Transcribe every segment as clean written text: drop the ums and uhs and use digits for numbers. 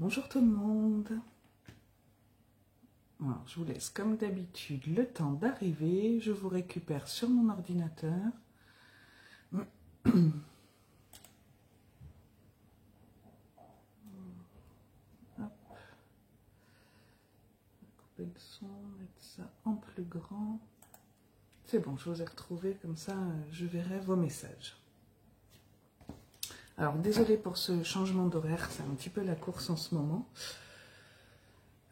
Bonjour tout le monde. Alors, je vous laisse comme d'habitude le temps d'arriver. Je vous récupère sur mon ordinateur. Hop. Couper le son, mettre ça en plus grand. C'est bon, je vous ai retrouvé, comme ça je verrai vos messages. Alors, désolée pour ce changement d'horaire, c'est un petit peu la course en ce moment.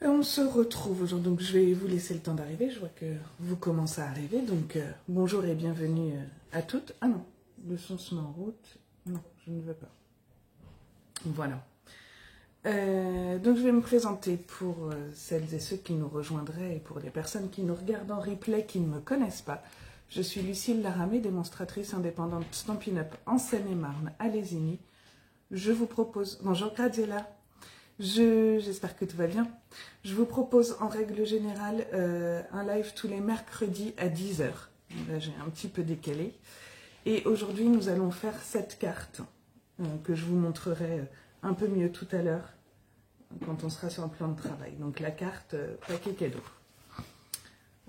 Et on se retrouve aujourd'hui, donc je vais vous laisser le temps d'arriver, je vois que vous commencez à arriver, donc bonjour et bienvenue à toutes. Ah non, le son se met en route, non, je ne veux pas. Voilà. Donc je vais me présenter pour celles et ceux qui nous rejoindraient et pour les personnes qui nous regardent en replay qui ne me connaissent pas. Je suis Lucille Laramé, démonstratrice indépendante Stampin' Up en Seine-et-Marne à Lésigny. Je vous propose... Bonjour Graziella, j'espère que tout va bien. Je vous propose en règle générale un live tous les mercredis à 10 h. Là j'ai un petit peu décalé. Et aujourd'hui nous allons faire cette carte que je vous montrerai un peu mieux tout à l'heure quand on sera sur un plan de travail. Donc la carte paquet cadeau.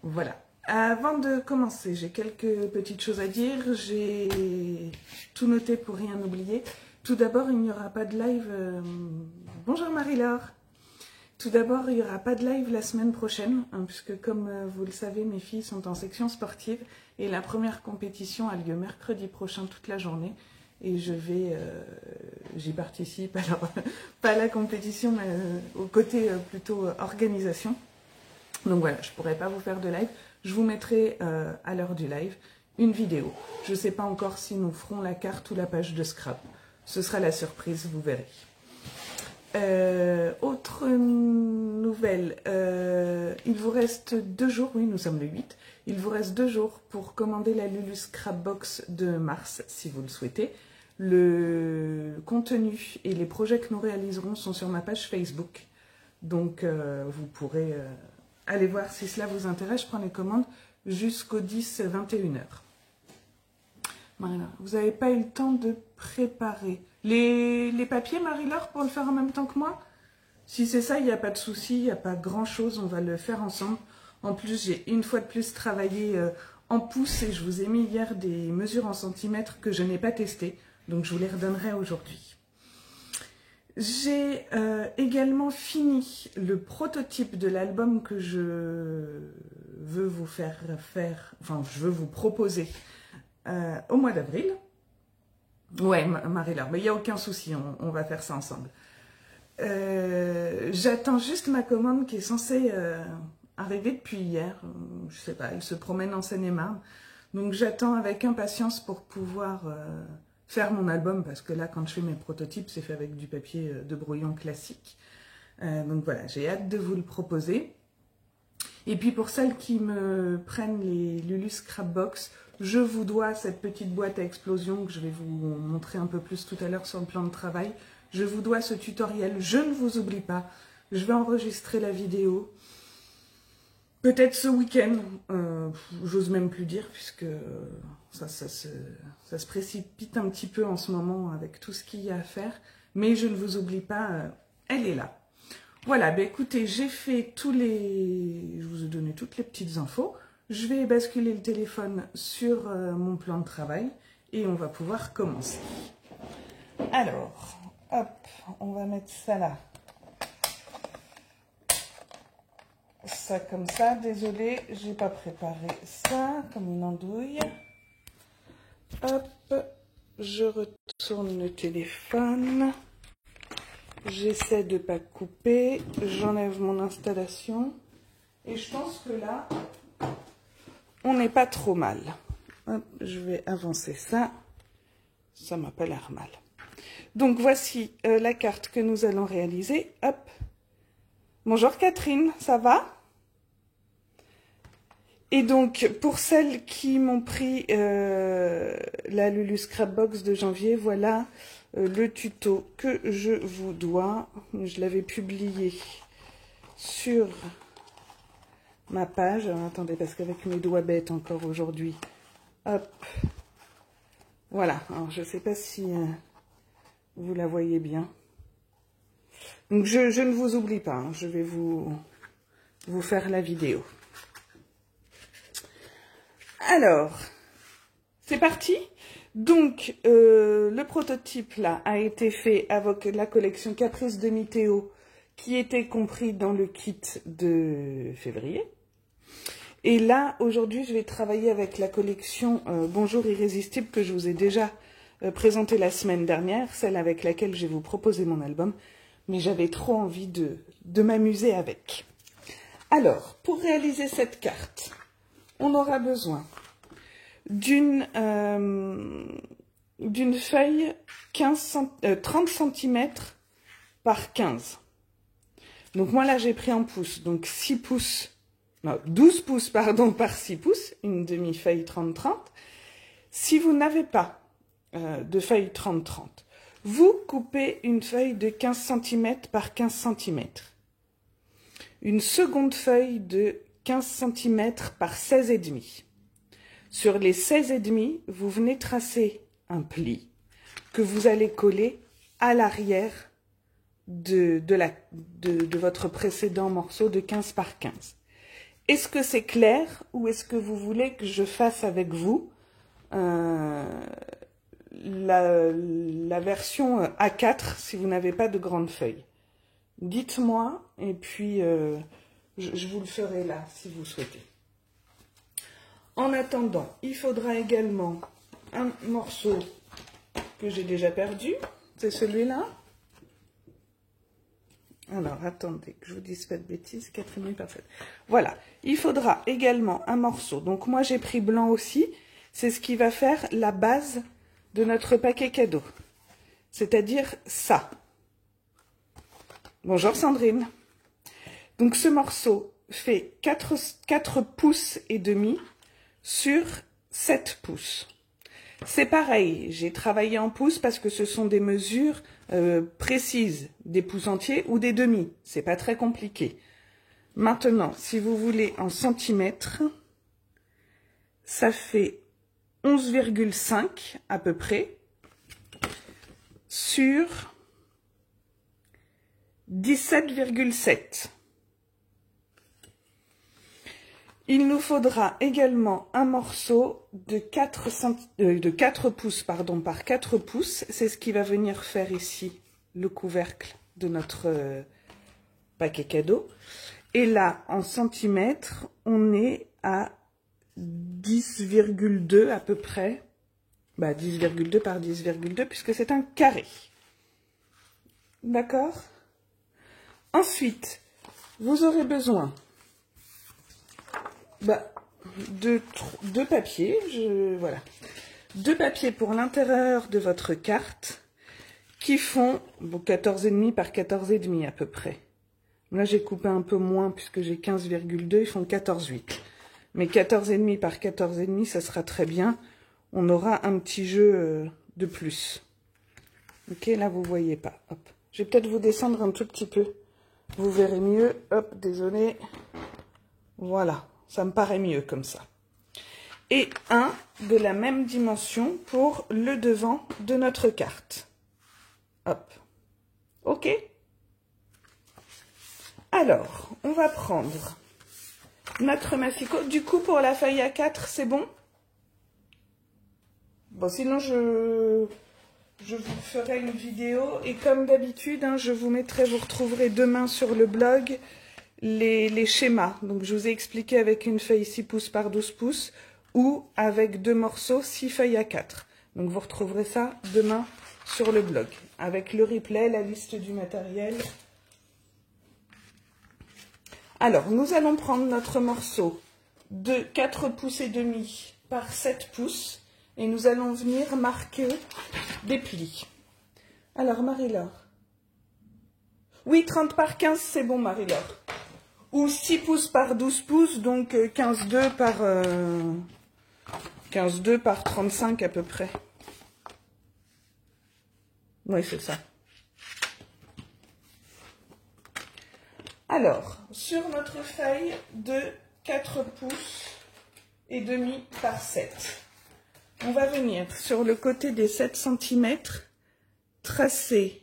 Voilà. Avant de commencer, j'ai quelques petites choses à dire. J'ai tout noté pour rien oublier. Tout d'abord, il n'y aura pas de live... Bonjour Marie-Laure. Tout d'abord, il n'y aura pas de live la semaine prochaine, hein, puisque comme vous le savez, mes filles sont en section sportive et la première compétition a lieu mercredi prochain toute la journée. Et j'y participe, alors pas à la compétition, mais au côté plutôt organisation. Donc voilà, je ne pourrai pas vous faire de live. Je vous mettrai à l'heure du live une vidéo. Je ne sais pas encore si nous ferons la carte ou la page de scrap. Ce sera la surprise, vous verrez. Autre nouvelle, il vous reste 2 jours, oui nous sommes le 8, il vous reste 2 jours pour commander la Lulu Scrapbox de mars si vous le souhaitez. Le contenu et les projets que nous réaliserons sont sur ma page Facebook, donc vous pourrez aller voir si cela vous intéresse. Je prends les commandes jusqu'au 10-21 h. Voilà. Vous n'avez pas eu le temps de préparer les papiers, Marie-Laure, pour le faire en même temps que moi? Si c'est ça, il n'y a pas de souci, il n'y a pas grand-chose, on va le faire ensemble. En plus, j'ai une fois de plus travaillé en pouces et je vous ai mis hier des mesures en centimètres que je n'ai pas testées, donc je vous les redonnerai aujourd'hui. J'ai également fini le prototype de l'album que je veux vous je veux vous proposer au mois d'avril. Ouais, Marie-Laure, mais il n'y a aucun souci, on va faire ça ensemble. J'attends juste ma commande qui est censée arriver depuis hier. Je sais pas, elle se promène en Seine-et-Marne. Donc j'attends avec impatience pour pouvoir faire mon album, parce que là, quand je fais mes prototypes, c'est fait avec du papier de brouillon classique. Donc voilà, j'ai hâte de vous le proposer. Et puis pour celles qui me prennent les Lulu Scrapbox, je vous dois cette petite boîte à explosion que je vais vous montrer un peu plus tout à l'heure sur le plan de travail. Je vous dois ce tutoriel, je ne vous oublie pas. Je vais enregistrer la vidéo. Peut-être ce week-end, j'ose même plus dire, puisque ça se précipite un petit peu en ce moment avec tout ce qu'il y a à faire. Mais je ne vous oublie pas, elle est là. Voilà, ben écoutez, j'ai fait je vous ai donné toutes les petites infos. Je vais basculer le téléphone sur mon plan de travail et on va pouvoir commencer. Alors, hop, on va mettre ça là. Ça comme ça, désolée, j'ai pas préparé ça comme une andouille. Hop, je retourne le téléphone. J'essaie de ne pas couper, j'enlève mon installation et je pense que là, on n'est pas trop mal. Hop, je vais avancer ça, ça m'a pas l'air mal. Donc voici la carte que nous allons réaliser. Hop. Bonjour Catherine, ça va? Et donc pour celles qui m'ont pris la Lulu Scrapbox de janvier, voilà le tuto que je vous dois. Je l'avais publié sur ma page. Alors, attendez, parce qu'avec mes doigts bêtes encore aujourd'hui. Hop. Voilà. Alors, je ne sais pas si vous la voyez bien. Donc je ne vous oublie pas, hein, je vais vous faire la vidéo. Alors, c'est parti. Donc, le prototype là a été fait avec la collection Caprice de Mithéo qui était compris dans le kit de février. Et là, aujourd'hui, je vais travailler avec la collection Bonjour Irrésistible que je vous ai déjà présentée la semaine dernière, celle avec laquelle je vais vous proposer mon album, mais j'avais trop envie de m'amuser avec. Alors, pour réaliser cette carte, on aura besoin d'une feuille 30 cm par 15. Donc moi là j'ai pris en pouces, donc 6 pouces, non, 12 pouces pardon, par 6 pouces, une demi-feuille 30-30. Si vous n'avez pas de feuille 30-30, vous coupez une feuille de 15 cm par 15 cm. Une seconde feuille de 15 cm par 16,5. Sur les 16,5, vous venez tracer un pli que vous allez coller à l'arrière de votre précédent morceau de 15 par 15. Est-ce que c'est clair ou est-ce que vous voulez que je fasse avec vous la version A4 si vous n'avez pas de grande feuille? Dites-moi et puis je vous le ferai là si vous souhaitez. En attendant, il faudra également un morceau que j'ai déjà perdu, c'est celui-là. Alors, attendez, que je vous dise pas de bêtises, 4,5 parfaite. Voilà, il faudra également un morceau. Donc moi, j'ai pris blanc aussi. C'est ce qui va faire la base de notre paquet cadeau. C'est-à-dire ça. Bonjour Sandrine. Donc ce morceau fait 4 pouces et demi sur 7 pouces. C'est pareil, j'ai travaillé en pouces parce que ce sont des mesures précises, des pouces entiers ou des demi. C'est pas très compliqué. Maintenant, si vous voulez en centimètres, ça fait 11,5 à peu près sur 17,7. Il nous faudra également un morceau de 4 pouces pardon, par 4 pouces. C'est ce qui va venir faire ici le couvercle de notre paquet cadeau. Et là, en centimètres, on est à 10,2 à peu près. Bah, 10,2 par 10,2 puisque c'est un carré. D'accord? Ensuite, vous aurez besoin de papier, voilà, 2 papiers pour l'intérieur de votre carte qui font 14,5 par 14,5 à peu près. Là, j'ai coupé un peu moins puisque j'ai 15,2, ils font 14,8. Mais 14,5 par 14,5, ça sera très bien. On aura un petit jeu de plus. Ok, là, vous voyez pas. Hop. Je vais peut-être vous descendre un tout petit peu. Vous verrez mieux. Hop, désolé. Voilà. Ça me paraît mieux comme ça. Et un de la même dimension pour le devant de notre carte. Hop. OK? Alors, on va prendre notre massicot. Du coup, pour la feuille A4, c'est bon? Bon, sinon, je vous ferai une vidéo. Et comme d'habitude, hein, vous retrouverez demain sur le blog les schémas. Donc je vous ai expliqué avec une feuille 6 pouces par 12 pouces ou avec 2 morceaux 6 feuilles A4. Donc vous retrouverez ça demain sur le blog avec le replay, la liste du matériel. Alors nous allons prendre notre morceau de 4 pouces et demi par 7 pouces et nous allons venir marquer des plis. Alors Marie-Laure. Oui, 30 par 15 c'est bon Marie-Laure. Ou 6 pouces par 12 pouces, donc 15,2 par 35 à peu près. Oui, c'est ça. Alors, sur notre feuille de 4 pouces et demi par 7, on va venir sur le côté des 7 cm tracer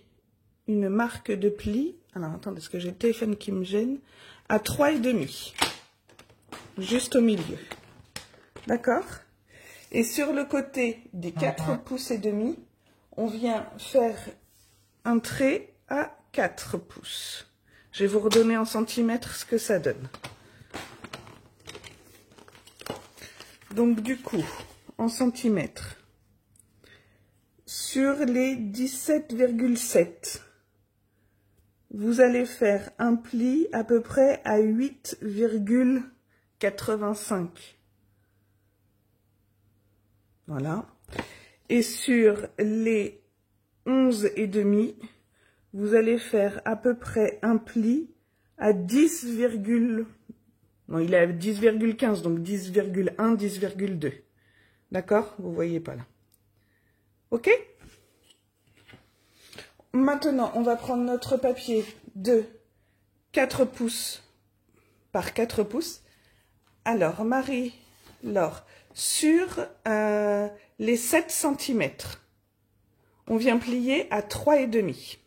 une marque de pli. Alors, attendez, parce que j'ai le téléphone qui me gêne. À 3,5. Juste au milieu. D'accord? Et sur le côté des 4 pouces et demi, on vient faire un trait à 4 pouces. Je vais vous redonner en centimètres ce que ça donne. Donc du coup, en centimètres, sur les 17,7, vous allez faire un pli à peu près à 8,85. Voilà. Et sur les 11,5, vous allez faire à peu près un pli à 10, non, il est à 10,15, donc 10,1, 10,2. D'accord? Vous voyez pas là. Ok? Maintenant, on va prendre notre papier de 4 pouces par 4 pouces. Alors, Marie-Laure, sur les 7 cm, on vient plier à 3,5.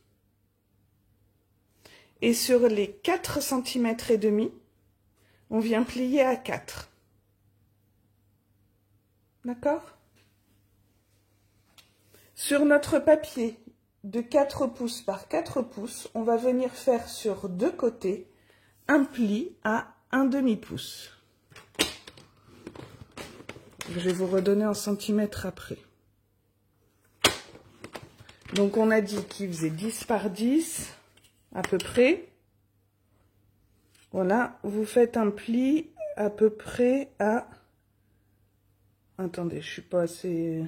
Et sur les 4 cm et demi, on vient plier à 4. D'accord? Sur notre papier de 4 pouces par 4 pouces, on va venir faire sur deux côtés un pli à 1/2 pouce. Je vais vous redonner en centimètres après. Donc on a dit qu'il faisait 10 par 10 à peu près. Voilà, vous faites un pli à peu près à... Attendez, je suis pas assez...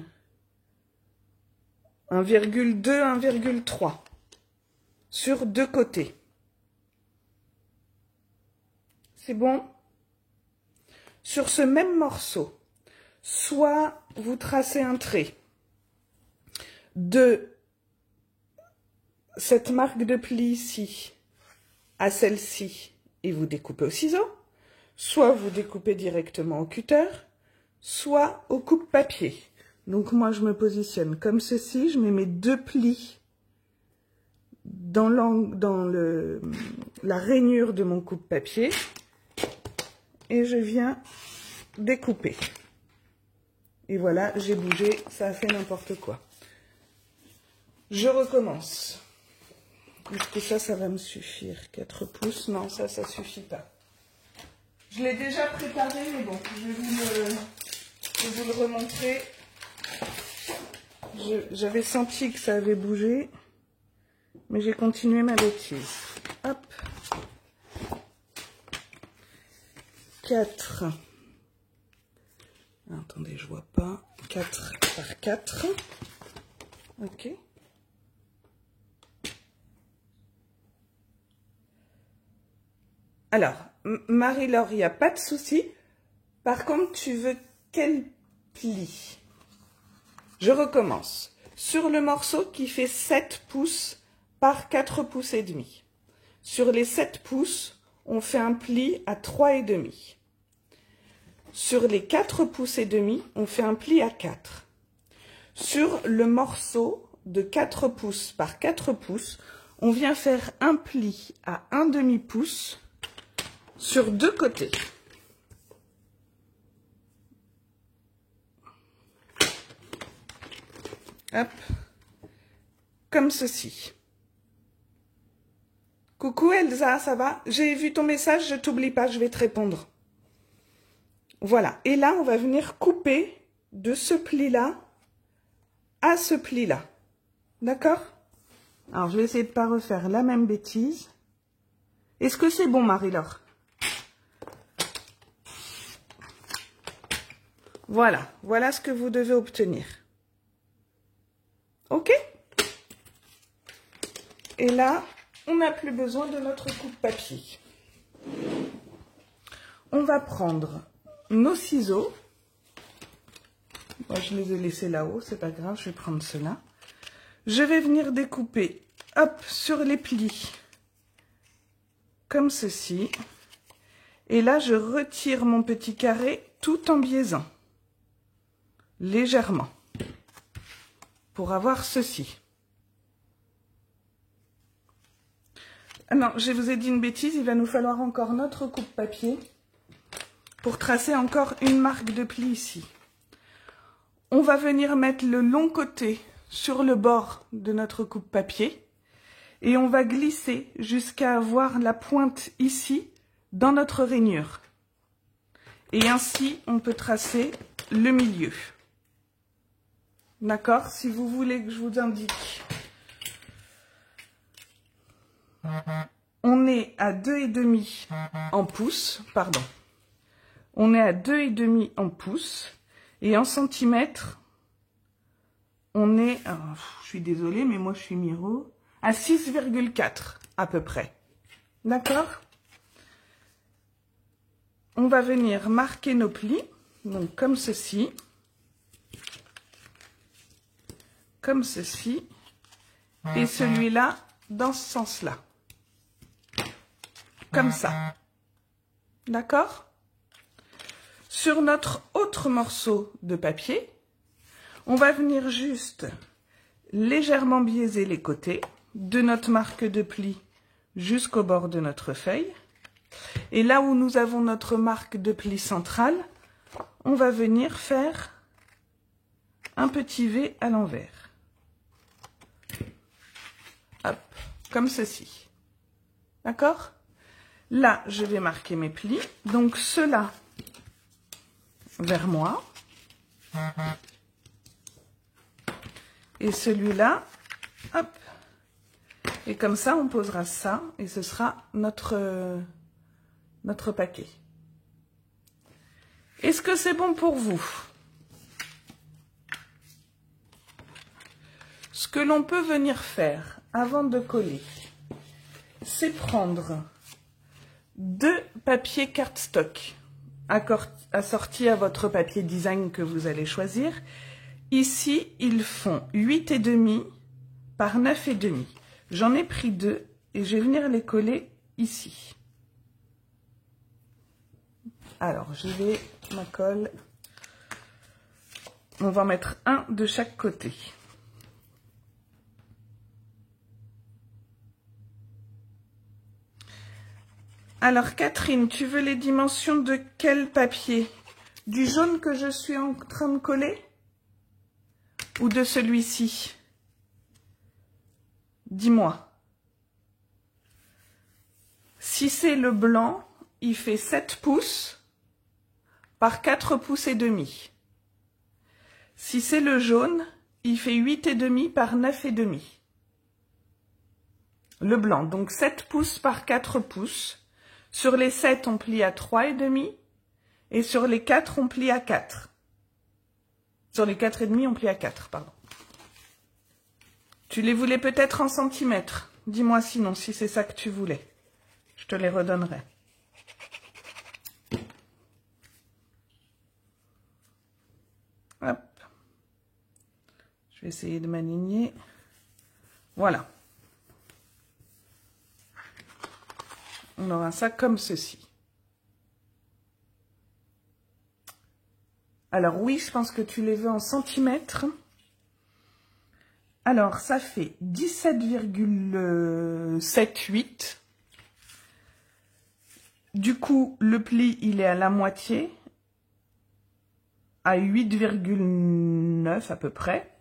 1,2, 1,3 sur deux côtés. C'est bon? Sur ce même morceau, soit vous tracez un trait de cette marque de pli ici à celle-ci et vous découpez au ciseau, soit vous découpez directement au cutter, soit au coupe-papier. Donc moi je me positionne comme ceci, je mets mes deux plis dans la rainure de mon coupe-papier et je viens découper. Et voilà, j'ai bougé, ça a fait n'importe quoi. Je recommence. Est-ce que ça va me suffire? 4 pouces? Non, ça suffit pas. Je l'ai déjà préparé, mais bon, je vais vous le remontrer. J'avais senti que ça avait bougé, mais j'ai continué ma bêtise. Hop. 4. Attendez, je vois pas. 4 par 4. Ok. Alors, Marie-Laure, il n'y a pas de souci. Par contre, tu veux quel pli? Je recommence. Sur le morceau qui fait 7 pouces par 4 pouces et demi. Sur les 7 pouces, on fait un pli à 3,5. Sur les 4 pouces et demi, on fait un pli à 4. Sur le morceau de 4 pouces par 4 pouces, on vient faire un pli à 1/2 pouce sur deux côtés. Hop, comme ceci. Coucou Elsa, ça va? J'ai vu ton message, je t'oublie pas, je vais te répondre. Voilà, et là on va venir couper de ce pli-là à ce pli-là. D'accord? Alors je vais essayer de ne pas refaire la même bêtise. Est-ce que c'est bon, Marie-Laure? Voilà, voilà ce que vous devez obtenir. Ok? Et là, on n'a plus besoin de notre coupe-papier. On va prendre nos ciseaux. Moi, je les ai laissés là-haut, c'est pas grave, je vais prendre ceux-là. Je vais venir découper, hop, sur les plis, comme ceci. Et là, je retire mon petit carré tout en biaisant, légèrement, pour avoir ceci. Ah non, je vous ai dit une bêtise, il va nous falloir encore notre coupe-papier pour tracer encore une marque de pli ici. On va venir mettre le long côté sur le bord de notre coupe-papier et on va glisser jusqu'à avoir la pointe ici dans notre rainure. Et ainsi, on peut tracer le milieu. D'accord? Si vous voulez que je vous indique, on est à 2,5 en pouces, pardon. On est à 2,5 en pouces et en centimètres, on est, je suis désolée, mais moi je suis Miro, à 6,4 à peu près. D'accord? On va venir marquer nos plis, donc comme ceci, et celui-là dans ce sens-là, comme ça. D'accord? Sur notre autre morceau de papier, on va venir juste légèrement biaiser les côtés de notre marque de pli jusqu'au bord de notre feuille. Et là où nous avons notre marque de pli centrale, on va venir faire un petit V à l'envers. Hop, comme ceci. D'accord? Là, je vais marquer mes plis. Donc, ceux-là vers moi. Et celui-là, hop. Et comme ça, on posera ça et ce sera notre paquet. Est-ce que c'est bon pour vous? Ce que l'on peut venir faire avant de coller, c'est prendre 2 papiers cardstock assortis à votre papier design que vous allez choisir. Ici, ils font 8,5 par 9,5. J'en ai pris 2 et je vais venir les coller ici. Alors, je vais ma colle. On va en mettre un de chaque côté. Alors, Catherine, tu veux les dimensions de quel papier? Du jaune que je suis en train de coller? Ou de celui-ci? Dis-moi. Si c'est le blanc, il fait 7 pouces par 4 pouces et demi. Si c'est le jaune, il fait 8,5 par 9,5. Le blanc, donc 7 pouces par 4 pouces. Sur les 7, on plie à 3,5 et sur les 4, on plie à 4. Sur les 4,5, on plie à 4, pardon. Tu les voulais peut-être en centimètres. Dis-moi sinon, si c'est ça que tu voulais. Je te les redonnerai. Hop. Je vais essayer de m'aligner. Voilà. On aura ça comme ceci. Alors oui, je pense que tu les veux en centimètres. Alors, ça fait 17,78. Du coup, le pli, il est à la moitié, à 8,9 à peu près.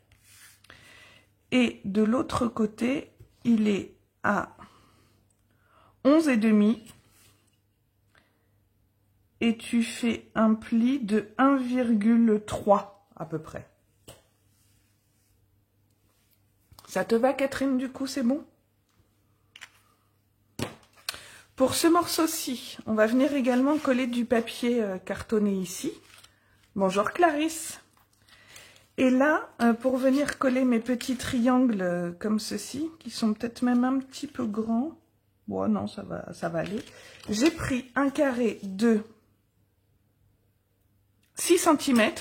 Et de l'autre côté, il est à 11,5. Et tu fais un pli de 1,3 à peu près. Ça te va, Catherine, du coup, c'est bon? Pour ce morceau-ci, on va venir également coller du papier cartonné ici. Bonjour Clarisse. Et là, pour venir coller mes petits triangles comme ceci, qui sont peut-être même un petit peu grands. Bon, non, ça va aller. J'ai pris un carré de 6 cm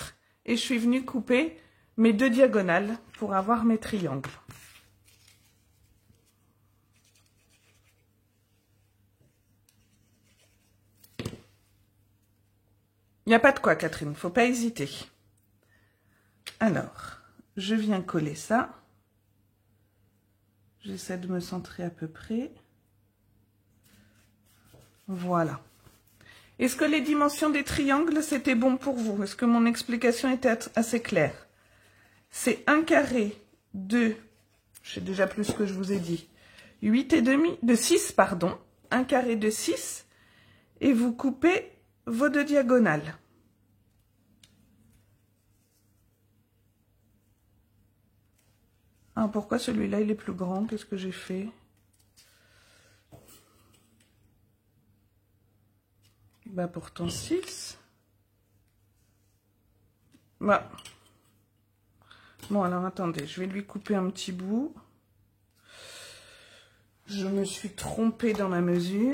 et je suis venue couper mes 2 diagonales pour avoir mes triangles. Il n'y a pas de quoi, Catherine, il ne faut pas hésiter. Alors, je viens coller ça. J'essaie de me centrer à peu près. Voilà. Est-ce que les dimensions des triangles, c'était bon pour vous? Est-ce que mon explication était assez claire? C'est 1 carré de, je sais déjà plus ce que je vous ai dit, 8,5, de 6, pardon, 1 carré de 6, et vous coupez vos 2 diagonales. Ah, pourquoi celui-là, il est plus grand? Qu'est-ce que j'ai fait? Bah, pourtant 6. Bah. Bon, alors, attendez, je vais lui couper un petit bout. Je me suis trompée dans la mesure.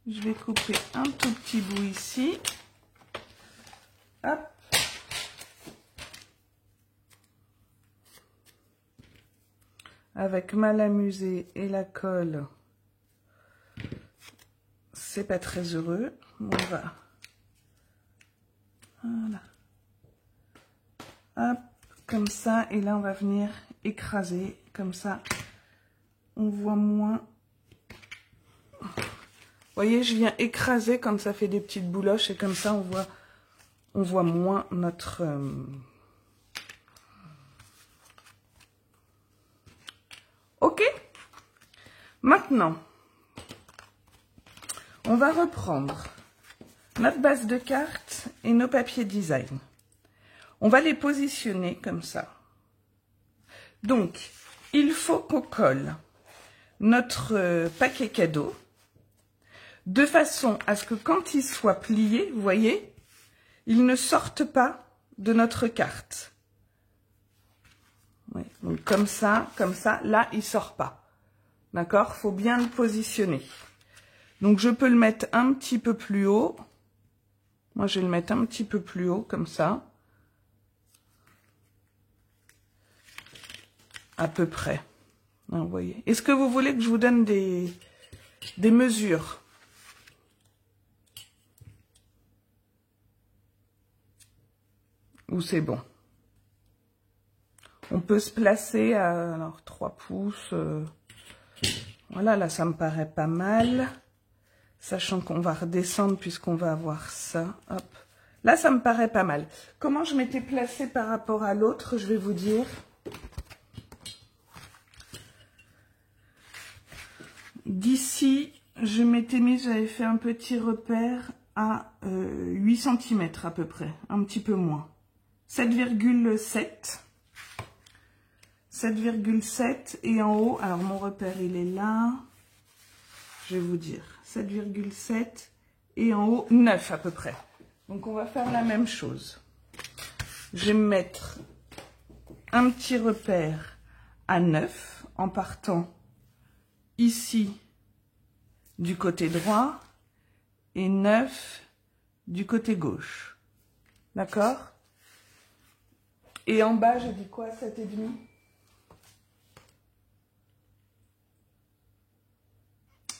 Je vais couper un tout petit bout ici. Hop. Avec mal amusé et la colle, c'est pas très heureux. On va. Voilà. Hop, comme ça. Et là, on va venir écraser. Comme ça, on voit moins. Vous voyez, je viens écraser comme ça fait des petites bouloches. Et comme ça, on voit moins notre... Ok. Maintenant, on va reprendre notre base de cartes et nos papiers design. On va les positionner comme ça. Donc, il faut qu'on colle notre paquet cadeau de façon à ce que quand il soit plié, vous voyez, il ne sorte pas de notre carte. Oui, donc comme ça, là, il ne sort pas. D'accord? Il faut bien le positionner. Donc, je peux le mettre un petit peu plus haut. Moi, je vais le mettre un petit peu plus haut, comme ça. À peu près. Vous voyez. Est-ce que vous voulez que je vous donne des mesures? Ou c'est bon? On peut se placer à alors, 3 pouces. Voilà, là, ça me paraît pas mal. Sachant qu'on va redescendre puisqu'on va avoir ça. Hop. Là, ça me paraît pas mal. Comment je m'étais placée par rapport à l'autre, je vais vous dire. D'ici, je m'étais mise, j'avais fait un petit repère à 8 cm à peu près. Un petit peu moins. 7,7. 7,7 et en haut, alors mon repère il est là, je vais vous dire, 7,7 et en haut 9 à peu près. Donc on va faire la même chose. Je vais mettre un petit repère à 9 en partant ici du côté droit et 9 du côté gauche. D'accord? Et en bas, j'ai dit quoi, 7,5?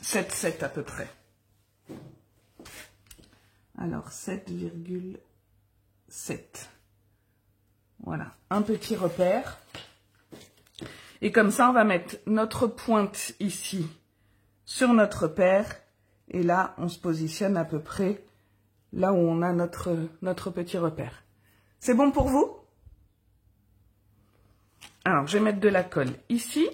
7,7 à peu près. Alors, 7,7. Voilà, un petit repère. Et comme ça, on va mettre notre pointe ici sur notre repère. Et là, on se positionne à peu près là où on a notre petit repère. C'est bon pour vous? Alors, je vais mettre de la colle ici.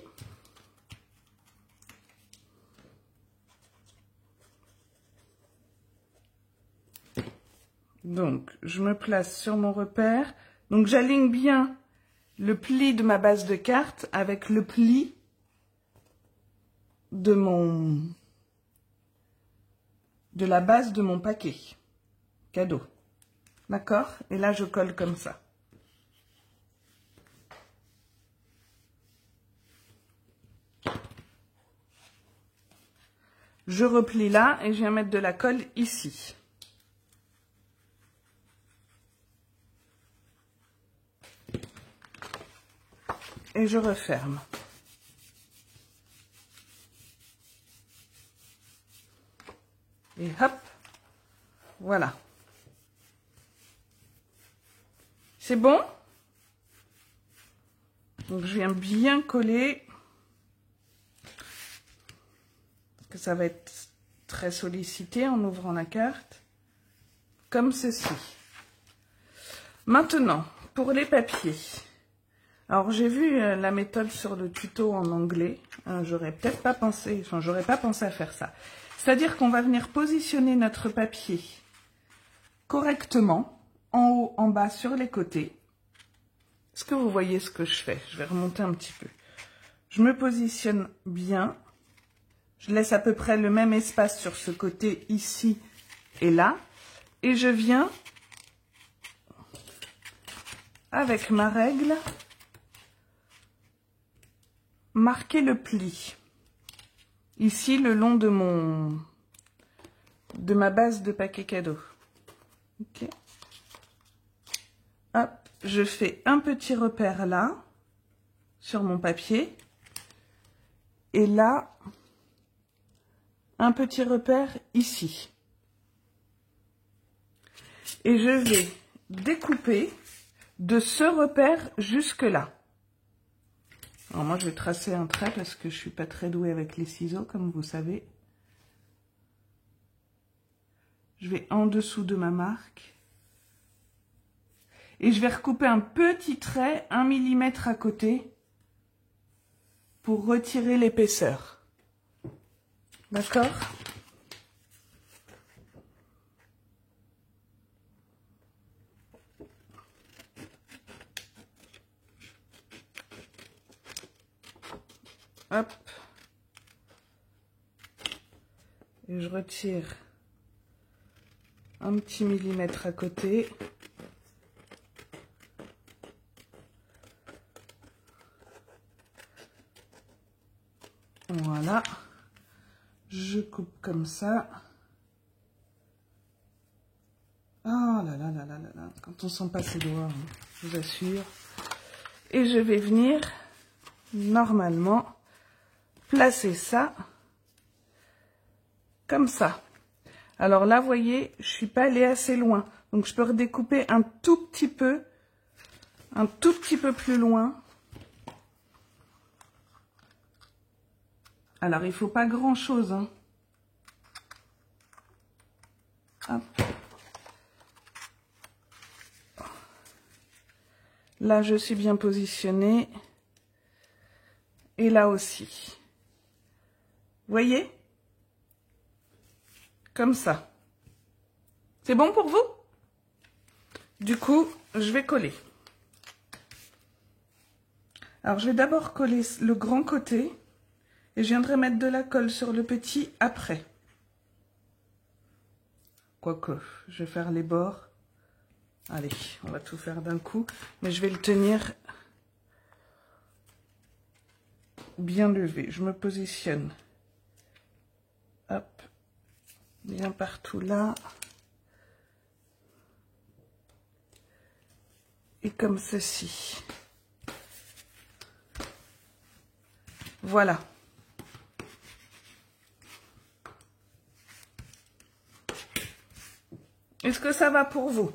Donc, je me place sur mon repère. Donc, j'aligne bien le pli de ma base de carte avec le pli de la base de mon paquet cadeau. D'accord? Et là, je colle comme ça. Je replie là et je viens mettre de la colle ici. Et je referme. Et hop, voilà. C'est bon? Donc je viens bien coller. que ça va être très sollicité en ouvrant la carte, comme ceci. Maintenant, pour les papiers. Alors, j'ai vu la méthode sur le tuto en anglais. J'aurais peut-être pas pensé, enfin, j'aurais pas pensé à faire ça. C'est-à-dire qu'on va venir positionner notre papier correctement, en haut, en bas, sur les côtés. Est-ce que vous voyez ce que je fais? Je vais remonter un petit peu. Je me positionne bien. Je laisse à peu près le même espace sur ce côté ici et là. Et je viens, avec ma règle, marquer le pli. Ici, le long de ma base de paquet cadeau. Ok. Hop, je fais un petit repère là, sur mon papier. Et là, un petit repère ici. Et je vais découper de ce repère jusque là. Alors moi, je vais tracer un trait parce que je suis pas très douée avec les ciseaux, comme vous savez. Je vais en dessous de ma marque. Et je vais recouper un petit trait, 1 mm à côté, pour retirer l'épaisseur. D'accord ? Hop. Et je retire un petit millimètre à côté. Voilà. Je coupe comme ça. Oh là là là là là là. Quand on sent pas ses doigts, hein, je vous assure. Et je vais venir, normalement, placer ça comme ça. Alors là, vous voyez, je suis pas allée assez loin. Donc je peux redécouper un tout petit peu plus loin. Alors il faut pas grand chose, hein. Hop. Là, je suis bien positionnée. Et là aussi. Vous voyez? Comme ça. C'est bon pour vous? Du coup, je vais coller. Alors, je vais d'abord coller le grand côté. Et je viendrai mettre de la colle sur le petit après. Quoique, je vais faire les bords. Allez, on va tout faire d'un coup. Mais je vais le tenir bien levé. Je me positionne. Hop. Bien partout là. Et comme ceci. Voilà. Est-ce que ça va pour vous?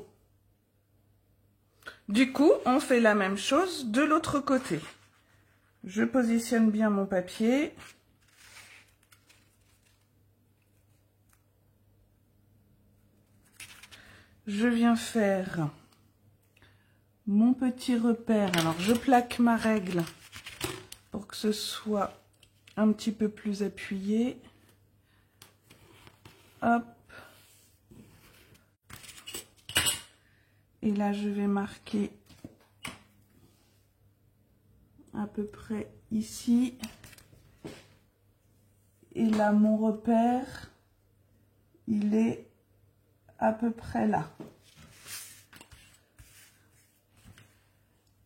Du coup, on fait la même chose de l'autre côté. Je positionne bien mon papier. Je viens faire mon petit repère. Alors, je plaque ma règle pour que ce soit un petit peu plus appuyé. Hop. Et là, je vais marquer à peu près ici. Et là, mon repère, il est à peu près là.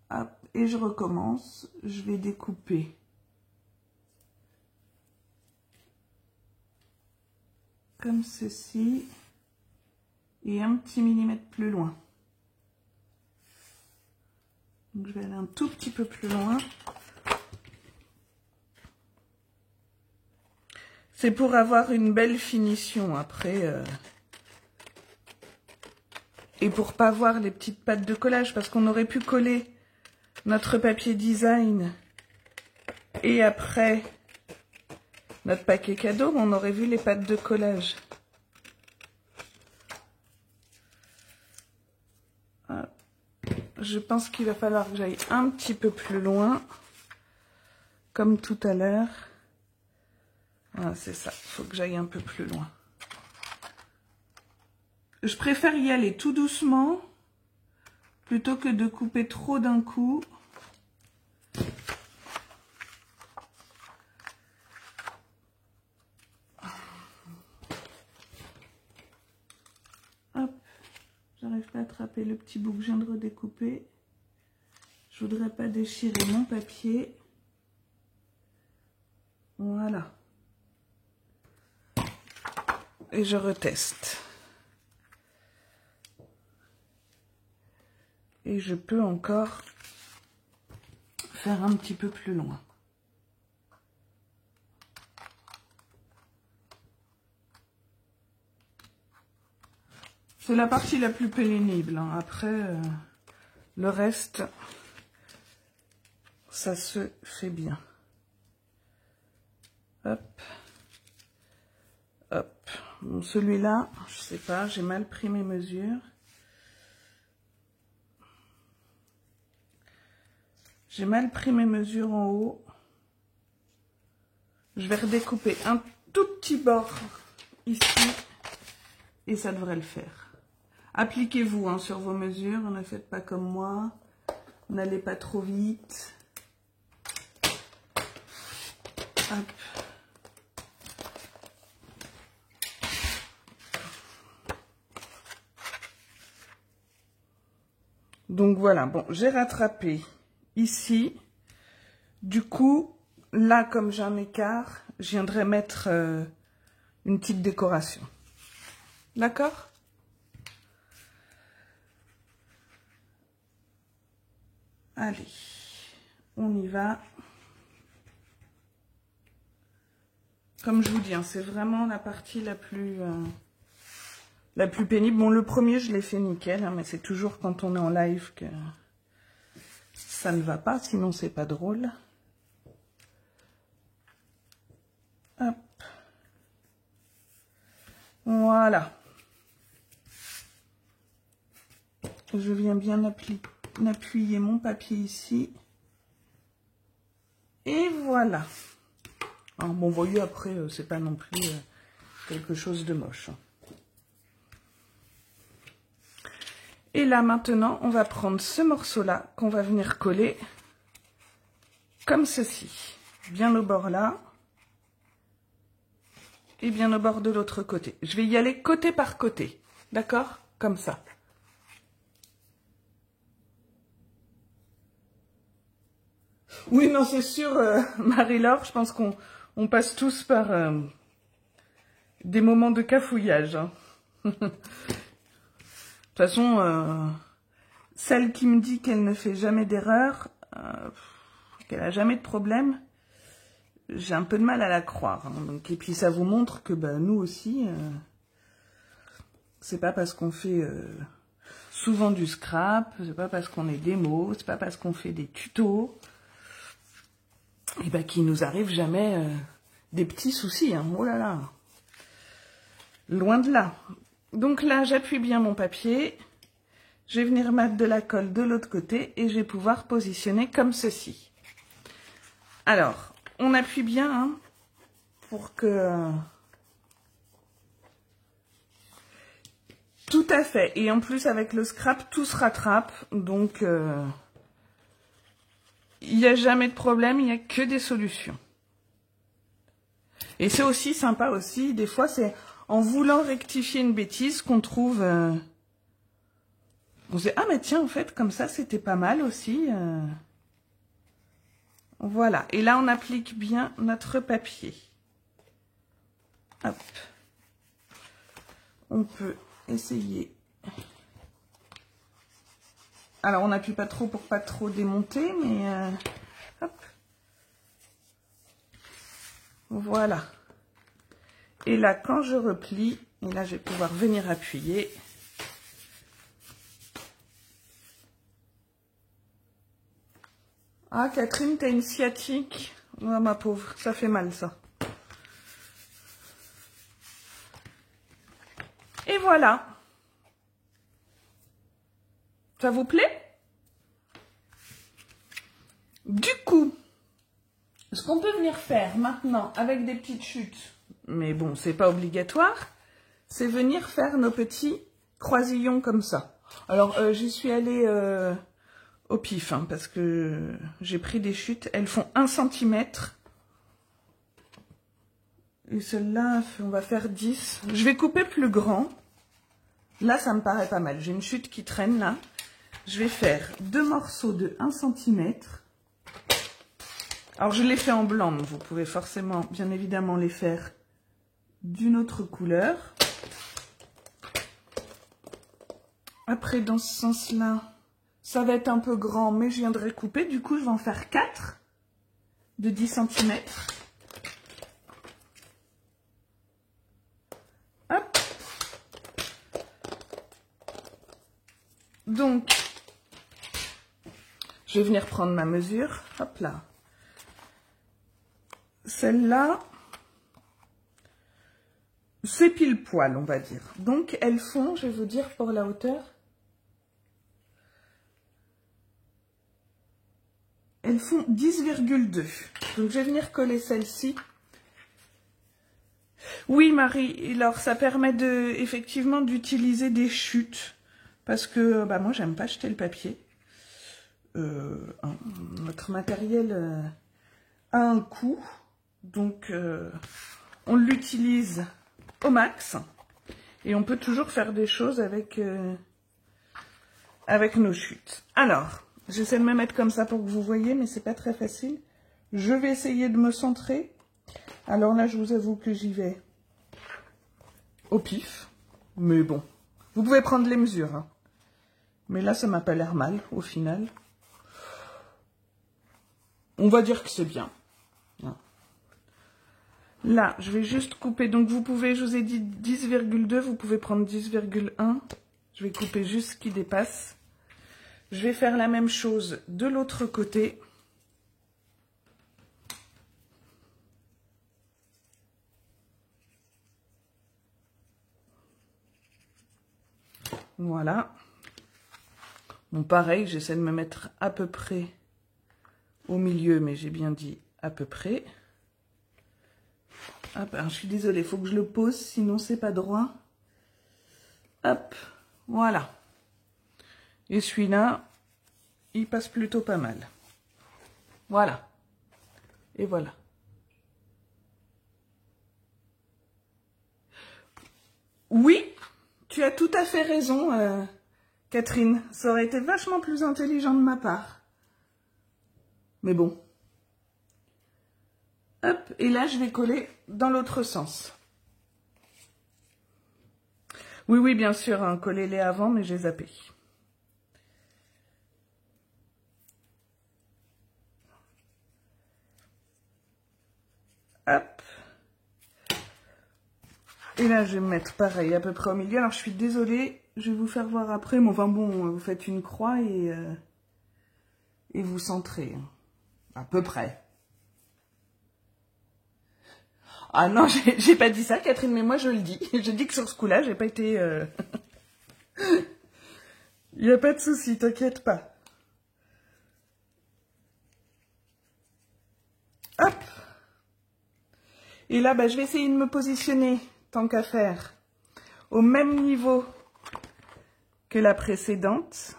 Hop, et je recommence. Je vais découper comme ceci et un petit millimètre plus loin. Donc, je vais aller un tout petit peu plus loin. C'est pour avoir une belle finition après. Et pour pas voir les petites pattes de collage, parce qu'on aurait pu coller notre papier design et après notre paquet cadeau, on aurait vu les pattes de collage. Je pense qu'il va falloir que j'aille un petit peu plus loin, comme tout à l'heure. Voilà, c'est ça, il faut que j'aille un peu plus loin. Je préfère y aller tout doucement, plutôt que de couper trop d'un coup. Hop, j'arrive pas à attraper le petit bout que je viens de redécouper. Je voudrais pas déchirer mon papier. Voilà. Et je reteste. Et je peux encore faire un petit peu plus loin. C'est la partie la plus pénible, hein. Après, le reste, ça se fait bien. Hop. Hop. Bon, celui-là, je sais pas, j'ai mal pris mes mesures. J'ai mal pris mes mesures en haut. Je vais redécouper un tout petit bord ici et ça devrait le faire. Appliquez-vous hein, sur vos mesures, ne faites pas comme moi. N'allez pas trop vite. Hop. Donc voilà, bon, j'ai rattrapé ici. Du coup, là, comme j'ai un écart, je viendrai mettre une petite décoration. D'accord? Allez, on y va. Comme je vous dis, hein, c'est vraiment la partie la plus pénible. Bon, le premier, je l'ai fait nickel, hein, mais c'est toujours quand on est en live que ça ne va pas, sinon c'est pas drôle. Hop. Voilà. Je viens bien appuyer mon papier ici. Et voilà. Alors, bon, vous voyez, après, c'est pas non plus quelque chose de moche. Et là, maintenant, on va prendre ce morceau-là qu'on va venir coller comme ceci. Bien au bord là. Et bien au bord de l'autre côté. Je vais y aller côté par côté. D'accord? Comme ça. Oui, non, c'est sûr, Marie-Laure, je pense qu'on passe tous par des moments de cafouillage. Hein. De toute façon, celle qui me dit qu'elle ne fait jamais d'erreur, qu'elle a jamais de problème, j'ai un peu de mal à la croire. Hein. Donc, et puis ça vous montre que bah, nous aussi, c'est pas parce qu'on fait souvent du scrap, c'est pas parce qu'on est démo, c'est pas parce qu'on fait des tutos, et bah, qu'il nous arrive jamais des petits soucis. Hein. Oh là là, loin de là. Donc là, j'appuie bien mon papier. Je vais venir mettre de la colle de l'autre côté et je vais pouvoir positionner comme ceci. Alors, on appuie bien hein, pour que... Tout à fait. Et en plus, avec le scrap, tout se rattrape. Donc, il n'y a jamais de problème, il n'y a que des solutions. Et c'est aussi sympa aussi, des fois, c'est en voulant rectifier une bêtise qu'on trouve... on se dit, ah mais tiens, en fait, comme ça, c'était pas mal aussi. Voilà. Et là, on applique bien notre papier. Hop. On peut essayer. Alors, on n'appuie pas trop pour pas trop démonter, mais... hop. Voilà. Et là, quand je replie, et là, je vais pouvoir venir appuyer. Ah, Catherine, t'as une sciatique. Oh, ma pauvre, ça fait mal, ça. Et voilà. Ça vous plaît? Du coup, ce qu'on peut venir faire maintenant avec des petites chutes, mais bon, c'est pas obligatoire, c'est venir faire nos petits croisillons comme ça. Alors, j'y suis allée au pif, hein, parce que j'ai pris des chutes. Elles font 1 cm. Et celle-là, on va faire 10. Je vais couper plus grand. Là, ça me paraît pas mal. J'ai une chute qui traîne là. Je vais faire 2 morceaux de 1 cm. Alors, je les fais en blanc, donc vous pouvez forcément, bien évidemment, les faire d'une autre couleur. Après, dans ce sens-là, ça va être un peu grand, mais je viendrai couper. Du coup, je vais en faire 4 de 10 cm. Hop. Donc, je vais venir prendre ma mesure. Hop là. Celle-là, c'est pile poil, on va dire. Donc, elles font, je vais vous dire pour la hauteur, elles font 10,2. Donc, je vais venir coller celle-ci. Oui, Marie, alors ça permet effectivement d'utiliser des chutes. Parce que bah, moi, j'aime pas jeter le papier. Notre matériel a un coût. Donc, on l'utilise au max. Et on peut toujours faire des choses avec nos chutes. Alors, j'essaie de me mettre comme ça pour que vous voyez, mais c'est pas très facile. Je vais essayer de me centrer. Alors là, je vous avoue que j'y vais au pif. Mais bon, vous pouvez prendre les mesures. Hein. Mais là, ça m'a pas l'air mal, au final. On va dire que c'est bien. Là, je vais juste couper. Donc, vous pouvez, je vous ai dit 10,2. Vous pouvez prendre 10,1. Je vais couper juste ce qui dépasse. Je vais faire la même chose de l'autre côté. Voilà. Bon, pareil, j'essaie de me mettre à peu près au milieu, mais j'ai bien dit à peu près. Hop, alors je suis désolée, il faut que je le pose, sinon c'est pas droit. Hop, voilà. Et celui-là, il passe plutôt pas mal. Voilà. Et voilà. Oui, tu as tout à fait raison, Catherine. Ça aurait été vachement plus intelligent de ma part. Mais bon. Hop, et là, je vais coller dans l'autre sens. Oui, oui, bien sûr, hein, collez-les avant, mais j'ai zappé. Hop. Et là, je vais me mettre pareil, à peu près au milieu. Alors, je suis désolée, je vais vous faire voir après. Mais enfin bon, vous faites une croix et vous centrez. À peu près. Ah non, j'ai pas dit ça, Catherine, mais moi je le dis. Je dis que sur ce coup-là, j'ai pas été... Il n'y a pas de souci, t'inquiète pas. Hop. Et là, bah, je vais essayer de me positionner, tant qu'à faire, au même niveau que la précédente.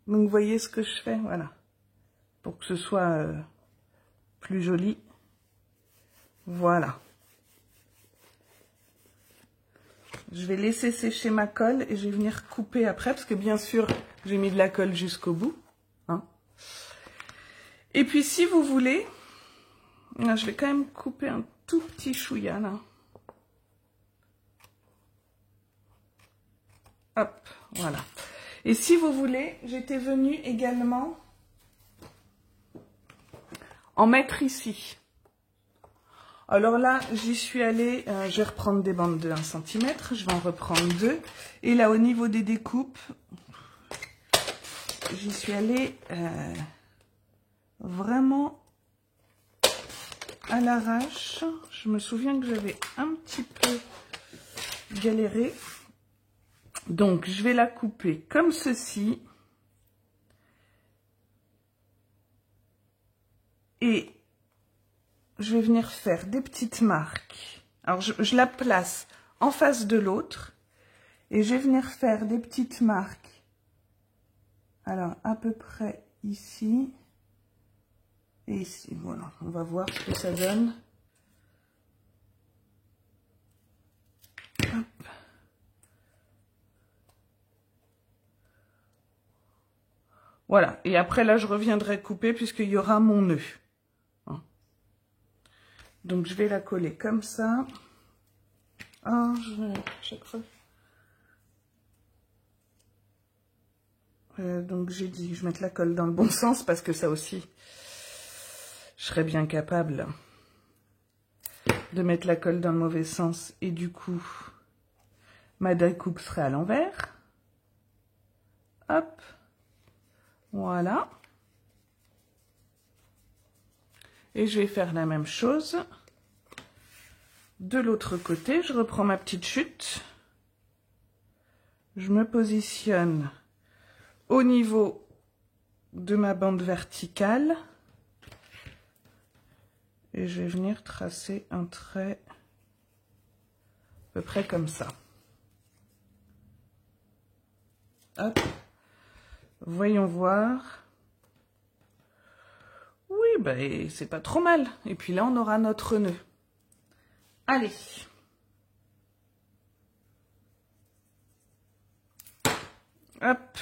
Donc, vous voyez ce que je fais, voilà. Pour que ce soit plus joli. Voilà. Je vais laisser sécher ma colle et je vais venir couper après, parce que bien sûr, j'ai mis de la colle jusqu'au bout. Hein. Et puis, si vous voulez, là, je vais quand même couper un tout petit chouïa, là. Hop, voilà. Et si vous voulez, j'étais venue également en mettre ici. Alors là, j'y suis allée, je vais reprendre des bandes de 1 cm, je vais en reprendre 2. Et là, au niveau des découpes, j'y suis allée vraiment à l'arrache. Je me souviens que j'avais un petit peu galéré Donc, je vais la couper comme ceci. Et je vais venir faire des petites marques. Alors, je la place en face de l'autre. Et je vais venir faire des petites marques. Alors, à peu près ici. Et ici, voilà. On va voir ce que ça donne. Hop. Voilà. Et après, là, je reviendrai couper puisqu'il y aura mon nœud. Donc, je vais la coller comme ça. Ah, chaque fois. Donc, j'ai dit que je mette la colle dans le bon sens parce que ça aussi, je serais bien capable de mettre la colle dans le mauvais sens. Et du coup, ma découpe serait à l'envers. Hop. Voilà. Et je vais faire la même chose. De l'autre côté, je reprends ma petite chute. Je me positionne au niveau de ma bande verticale. Et je vais venir tracer un trait à peu près comme ça. Hop. Voyons voir. Oui, ben, c'est pas trop mal. Et puis là, on aura notre nœud. Allez. Hop.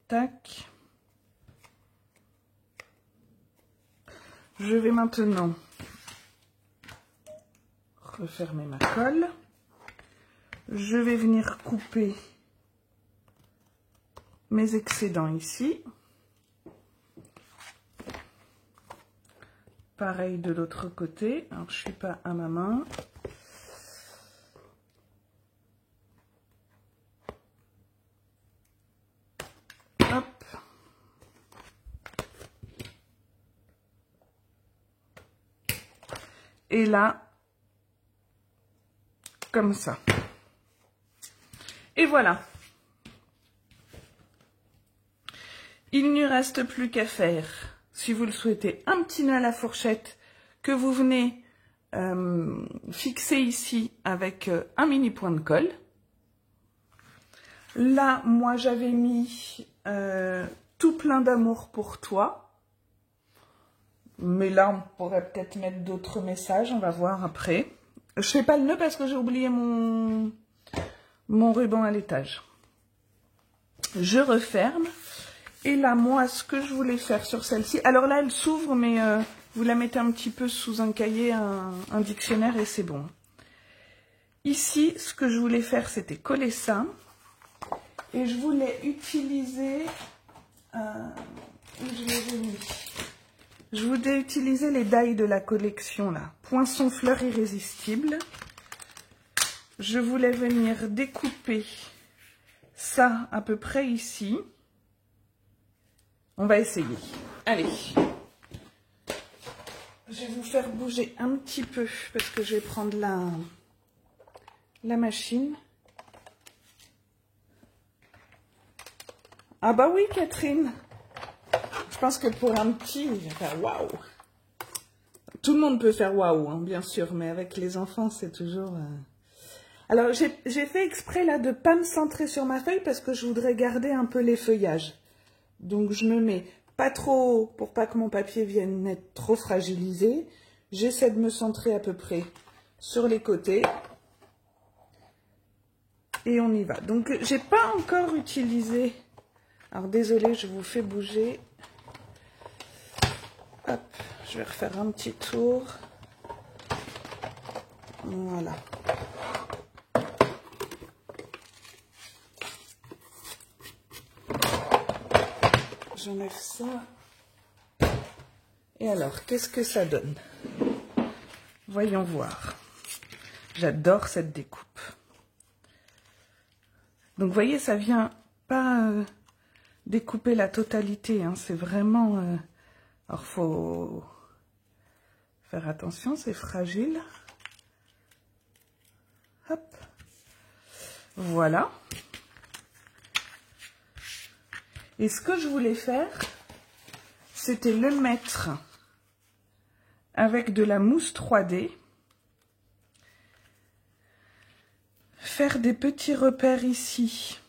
Tac. Je vais maintenant refermer ma colle. Je vais venir couper mes excédents ici. Pareil de l'autre côté. Alors, je ne suis pas à ma main. Hop. Et là, comme ça. Et voilà. Il ne reste plus qu'à faire, si vous le souhaitez, un petit nœud à la fourchette que vous venez fixer ici avec un mini point de colle. Là, moi, j'avais mis tout plein d'amour pour toi. Mais là, on pourrait peut-être mettre d'autres messages, on va voir après. Je fais pas le nœud parce que j'ai oublié mon ruban à l'étage. Je referme. Et là, moi, ce que je voulais faire sur celle-ci... Alors là, elle s'ouvre, mais vous la mettez un petit peu sous un cahier, un dictionnaire, et c'est bon. Ici, ce que je voulais faire, c'était coller ça. Et je voulais utiliser... Je voulais utiliser les die de la collection, là. Poinçon fleur irrésistible. Je voulais venir découper ça à peu près ici. On va essayer. Allez. Je vais vous faire bouger un petit peu parce que je vais prendre la machine. Ah bah oui, Catherine. Je pense que pour un petit, il va faire waouh. Tout le monde peut faire waouh, hein, bien sûr, mais avec les enfants, c'est toujours... Alors, j'ai fait exprès là de ne pas me centrer sur ma feuille parce que je voudrais garder un peu les feuillages. Donc, je me mets pas trop, pour pas que mon papier vienne être trop fragilisé. J'essaie de me centrer à peu près sur les côtés. Et on y va. Donc, j'ai pas encore utilisé... Alors, désolée, je vous fais bouger. Hop, je vais refaire un petit tour. Voilà. J'enlève ça. Et alors, qu'est-ce que ça donne? Voyons voir. J'adore cette découpe. Donc, vous voyez, ça vient pas découper la totalité. Hein, c'est vraiment... alors, fallait Faire attention, c'est fragile. Hop. Voilà. Et ce que je voulais faire, c'était le mettre avec de la mousse 3D. Faire des petits repères ici.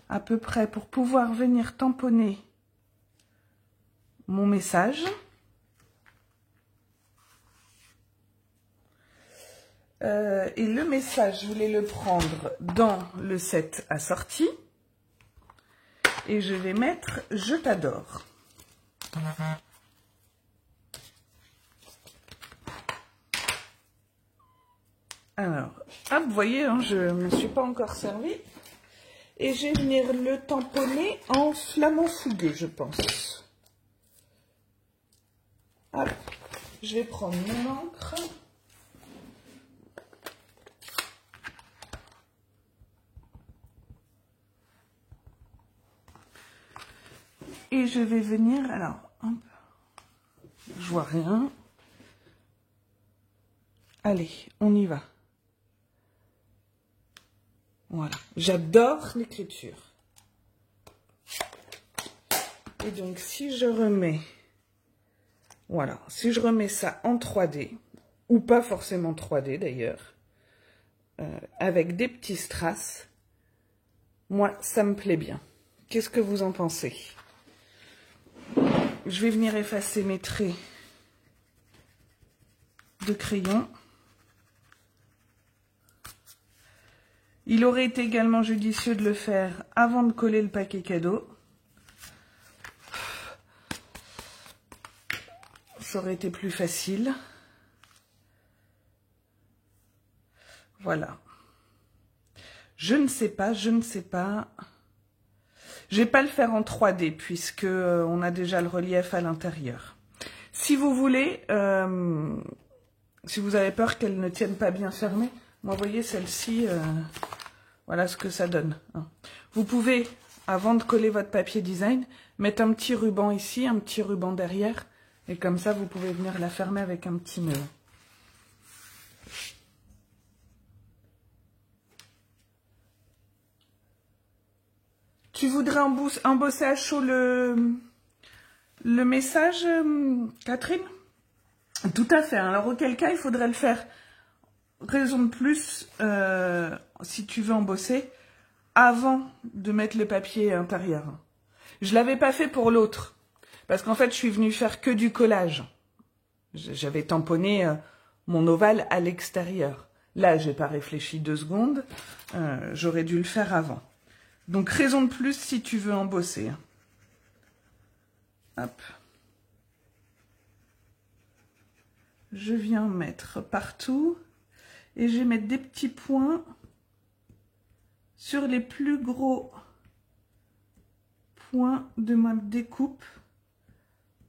À peu près pour pouvoir venir tamponner mon message. Et le message, je voulais le prendre dans le set assorti. Et je vais mettre « Je t'adore ». Alors, hop, vous voyez, hein, je ne me suis pas encore servi. Et je vais venir le tamponner en flamand fougueux, je pense. Hop, je vais prendre mon encre. Et je vais venir, alors, hop, je vois rien. Allez, on y va. Voilà, j'adore l'écriture. Et donc, si je remets, voilà, si je remets ça en 3D, ou pas forcément 3D d'ailleurs, avec des petits strass, moi, ça me plaît bien. Qu'est-ce que vous en pensez? Je vais venir effacer mes traits de crayon. Il aurait été également judicieux de le faire avant de coller le paquet cadeau. Ça aurait été plus facile. Voilà. Je ne sais pas. Je vais pas le faire en 3D puisque on a déjà le relief à l'intérieur. Si vous voulez, si vous avez peur qu'elle ne tienne pas bien fermée, moi, vous voyez, celle-ci, voilà ce que ça donne. Vous pouvez, avant de coller votre papier design, mettre un petit ruban ici, un petit ruban derrière, et comme ça, vous pouvez venir la fermer avec un petit nœud. Tu voudrais embosser à chaud le message, Catherine? Tout à fait. Alors, auquel cas, il faudrait le faire, raison de plus, si tu veux embosser, avant de mettre le papier intérieur. Je ne l'avais pas fait pour l'autre, parce qu'en fait, je suis venue faire que du collage. J'avais tamponné mon ovale à l'extérieur. Là, je n'ai pas réfléchi 2 secondes. J'aurais dû le faire avant. Donc, raison de plus si tu veux embosser. Hop. Je viens mettre partout. Et je vais mettre des petits points sur les plus gros points de ma découpe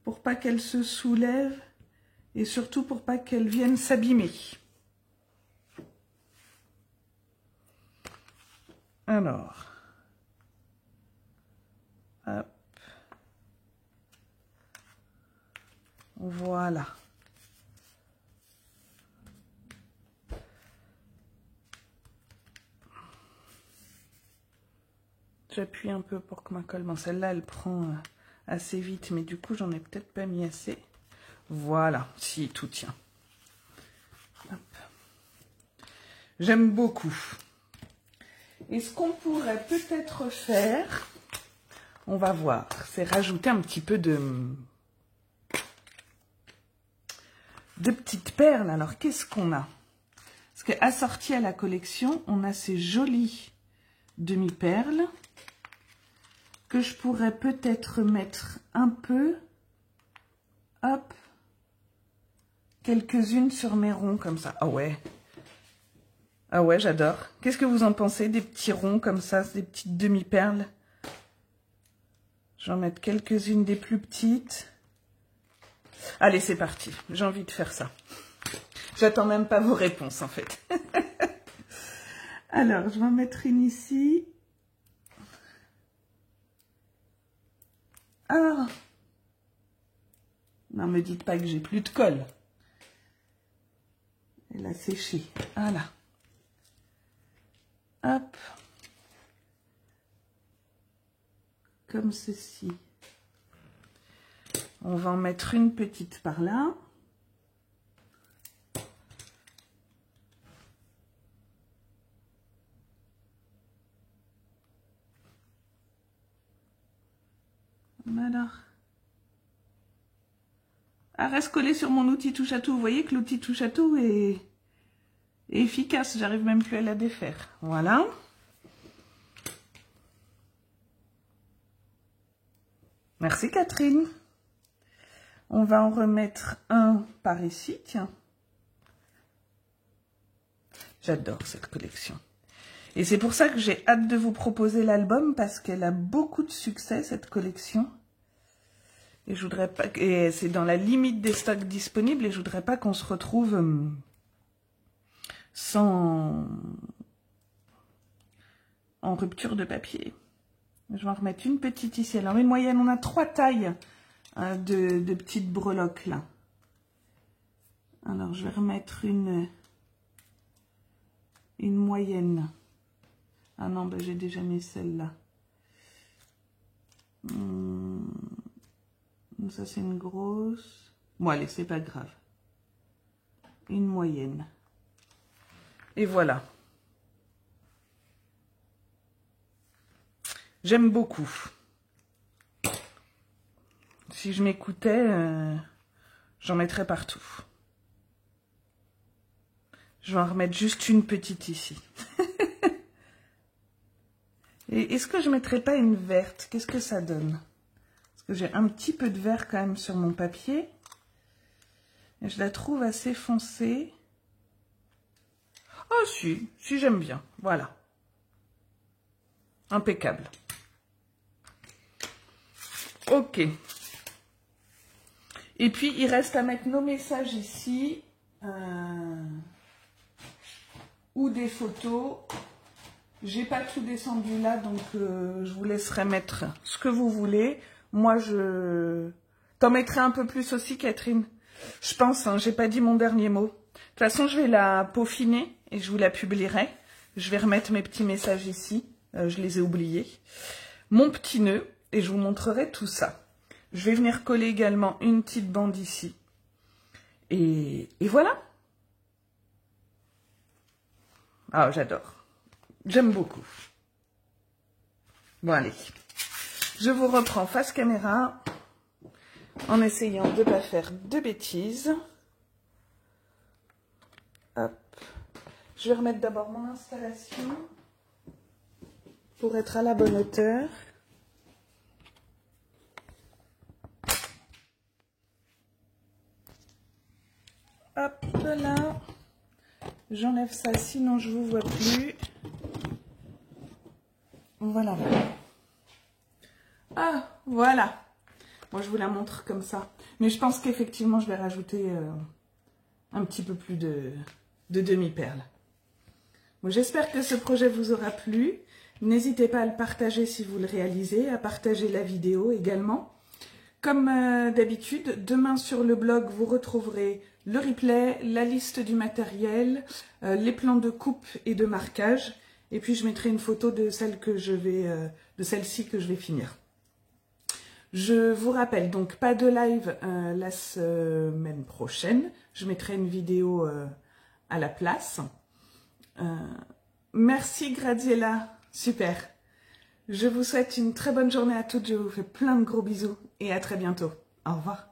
pour pas qu'elle se soulève et surtout pour pas qu'elle vienne s'abîmer. Alors, hop, voilà. J'appuie un peu pour que ma colle, bon celle-là elle prend assez vite, mais du coup j'en ai peut-être pas mis assez. Voilà, si tout tient. J'aime beaucoup. Et ce qu'on pourrait peut-être faire, on va voir, c'est rajouter un petit peu de petites perles. Alors qu'est-ce qu'on a? Parce qu'assorti à la collection, on a ces jolies demi-perles que je pourrais peut-être mettre un peu, hop, quelques-unes sur mes ronds comme ça. Ah ouais, j'adore. Qu'est-ce que vous en pensez, des petits ronds comme ça, des petites demi-perles? Je vais en mettre quelques-unes des plus petites. Allez, c'est parti, j'ai envie de faire ça. J'attends même pas vos réponses en fait. Alors, je vais en mettre une ici. Ah, Non, me dites pas que j'ai plus de colle. Elle a séché. Voilà. Hop. Comme ceci. On va en mettre une petite par là. Voilà. Elle reste collée sur mon outil touche à tout. Vous voyez que l'outil touche à tout est efficace. J'arrive même plus à la défaire. Voilà. Merci Catherine. On va en remettre un par ici, tiens. J'adore cette collection. Et c'est pour ça que j'ai hâte de vous proposer l'album, parce qu'elle a beaucoup de succès, cette collection. Et je voudrais pas, et c'est dans la limite des stocks disponibles, et je voudrais pas qu'on se retrouve en rupture de papier. Je vais en remettre une petite ici. Alors une moyenne, on a 3 tailles de petites breloques là. Alors je vais remettre une moyenne. Ah non, ben, j'ai déjà mis celle-là. Ça c'est une grosse. Bon allez, c'est pas grave. Une moyenne. Et voilà. J'aime beaucoup. Si je m'écoutais, j'en mettrais partout. Je vais en remettre juste une petite ici. Et est-ce que je ne mettrais pas une verte? Qu'est-ce que ça donne? Parce que j'ai un petit peu de vert quand même sur mon papier. Et je la trouve assez foncée. Oh si j'aime bien. Voilà. Impeccable. Ok. Et puis, il reste à mettre nos messages ici. Ou des photos. J'ai pas tout descendu là, donc je vous laisserai mettre ce que vous voulez. Moi, t'en mettrai un peu plus aussi, Catherine. Je pense, hein, j'ai pas dit mon dernier mot. De toute façon, je vais la peaufiner et je vous la publierai. Je vais remettre mes petits messages ici. Je les ai oubliés. Mon petit nœud, et je vous montrerai tout ça. Je vais venir coller également une petite bande ici. Et voilà. Ah, j'adore. J'aime beaucoup. Bon, allez. Je vous reprends face caméra en essayant de ne pas faire de bêtises. Hop. Je vais remettre d'abord mon installation pour être à la bonne hauteur. Hop là. J'enlève ça, sinon je vous vois plus. Voilà. Ah, voilà. Moi, je vous la montre comme ça. Mais je pense qu'effectivement, je vais rajouter un petit peu plus de demi-perles. Bon, j'espère que ce projet vous aura plu. N'hésitez pas à le partager si vous le réalisez, à partager la vidéo également. Comme d'habitude, demain sur le blog, vous retrouverez le replay, la liste du matériel, les plans de coupe et de marquage. Et puis, je mettrai une photo de celle que je vais, de celle-ci que je vais finir. Je vous rappelle, donc, pas de live la semaine prochaine. Je mettrai une vidéo à la place. Merci Graziella, super. Je vous souhaite une très bonne journée à toutes. Je vous fais plein de gros bisous et à très bientôt. Au revoir.